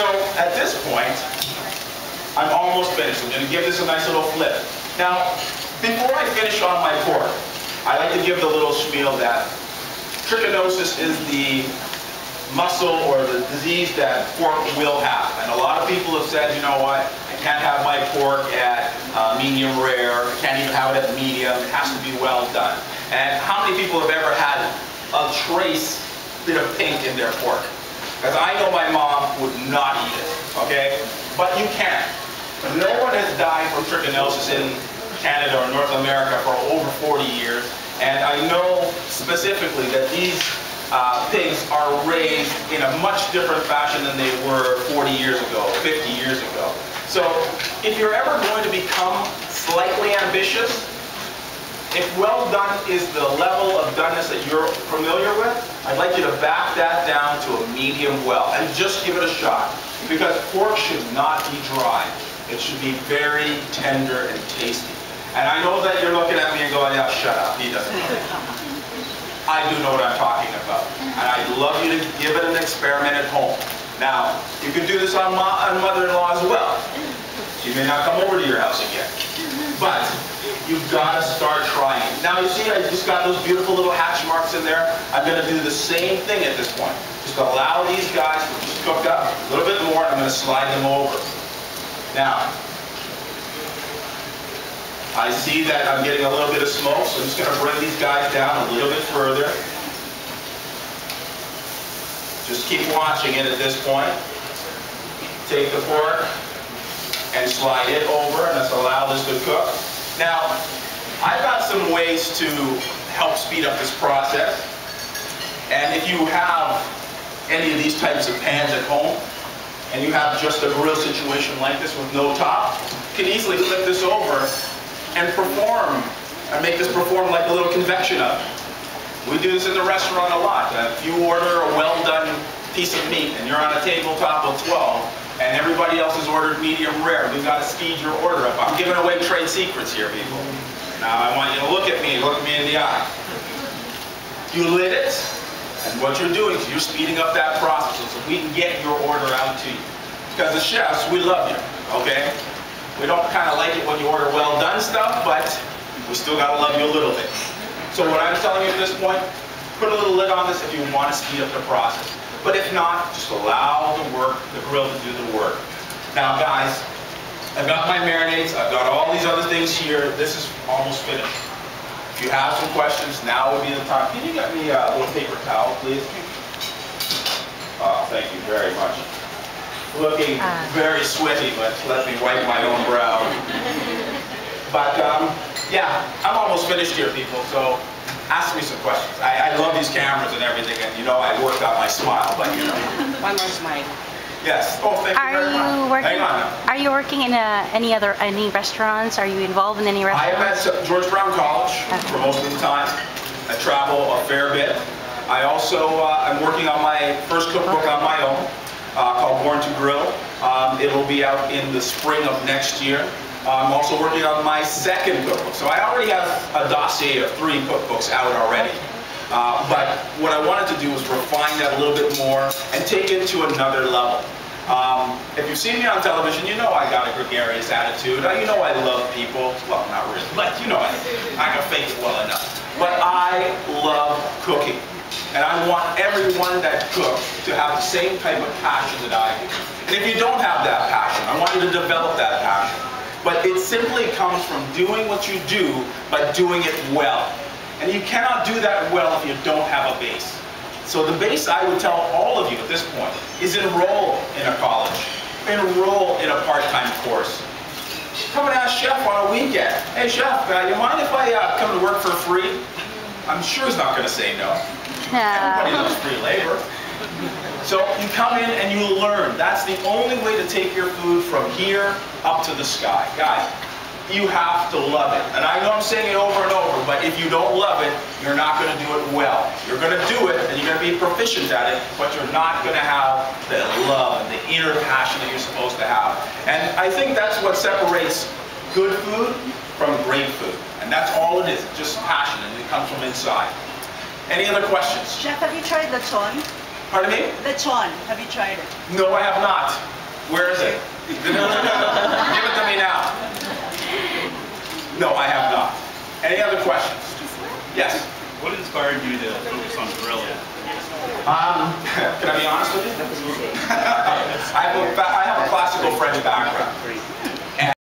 So at this point, I'm almost finished. I'm going to give this a nice little flip. Now, before I finish on my pork, I like to give the little spiel that trichinosis is the muscle or the disease that pork will have. And a lot of people have said, you know what, I can't have my pork at medium rare, I can't even have it at medium, it has to be well done. And how many people have ever had a trace bit of pink in their pork? Because I know my mom would not eat it, okay? But you can. No one has died from trichinosis in Canada or North America for over 40 years. And I know specifically that these pigs are raised in a much different fashion than they were 40 years ago, 50 years ago. So if you're ever going to become slightly ambitious, if well done is the level of doneness that you're familiar with, I'd like you to back that down to a medium well and just give it a shot. Because pork should not be dry. It should be very tender and tasty. And I know that you're looking at me and going, yeah, shut up, he doesn't know. I do know what I'm talking about. And I'd love you to give it an experiment at home. Now, you can do this on mother-in-law as well. She may not come over to your house again. But you've got to start trying it. Now, you see, I just got those beautiful little hatch marks in there. I'm going to do the same thing at this point. Just allow these guys to just cook up a little bit more, and I'm going to slide them over. Now, I see that I'm getting a little bit of smoke, so I'm just going to bring these guys down a little bit further. Just keep watching it at this point. Take the pork and slide it over, and let's allow this to cook. Now, I've got some ways to help speed up this process. And if you have any of these types of pans at home, and you have just a grill situation like this with no top, you can easily flip this over and make this perform like a little convection oven. We do this in the restaurant a lot. If you order a well-done piece of meat and you're on a tabletop of 12 and everybody else has ordered medium rare, we've got to speed your order up. I'm giving away trade secrets here, people. Now I want you to look at me in the eye. You lit it, and what you're doing is you're speeding up that process so we can get your order out to you. Because the chefs, we love you, okay? We don't kind of like it when you order well-done stuff, but we still got to love you a little bit. So what I'm telling you at this point, put a little lid on this if you want to speed up the process. But if not, just allow the grill to do the work. Now guys, I've got my marinades, I've got all these other things here. This is almost finished. If you have some questions, now would be the time. Can you get me a little paper towel, please? Oh, thank you very much. Looking very sweaty, but let me wipe my own brow. But yeah, I'm almost finished here, people, so ask me some questions. I love these cameras and everything, and you know I worked out my smile, but you know. One more smile. Yes. Oh, thank you very much. Hang on now. Are you working in any restaurants? Are you involved in any restaurants? I am at George Brown College for most of the time. I travel a fair bit. I also am working on my first cookbook on my own. Called Born to Grill. It will be out in the spring of next year. I'm also working on my second cookbook. So I already have a dossier of 3 cookbooks out already. But what I wanted to do was refine that a little bit more and take it to another level. If you've seen me on television, you know I got a gregarious attitude. You know I love people. Well, not really, but you know I can fake it well enough. But I love cooking. And I want everyone that cooks to have the same type of passion that I do. And if you don't have that passion, I want you to develop that passion. But it simply comes from doing what you do, but doing it well. And you cannot do that well if you don't have a base. So the base, I would tell all of you at this point, is enroll in a college. Enroll in a part-time course. Come and ask Chef on a weekend. Hey Chef, you mind if I come to work for free? I'm sure he's not going to say no. Everybody loves free labor. So you come in and you learn. That's the only way to take your food from here up to the sky. Guys, you have to love it. And I know I'm saying it over and over, but if you don't love it, you're not going to do it well. You're going to do it and you're going to be proficient at it, but you're not going to have the love and the inner passion that you're supposed to have. And I think that's what separates good food from great food. And that's all it is, just passion, and it comes from inside. Any other questions? Chef, have you tried lechon? Pardon me? Lechon, have you tried it? No, I have not. Where is it? Give it to me now. No, I have not. Any other questions? Yes? What inspired you to focus on grilling? Can I be honest with you? I have a classical French background.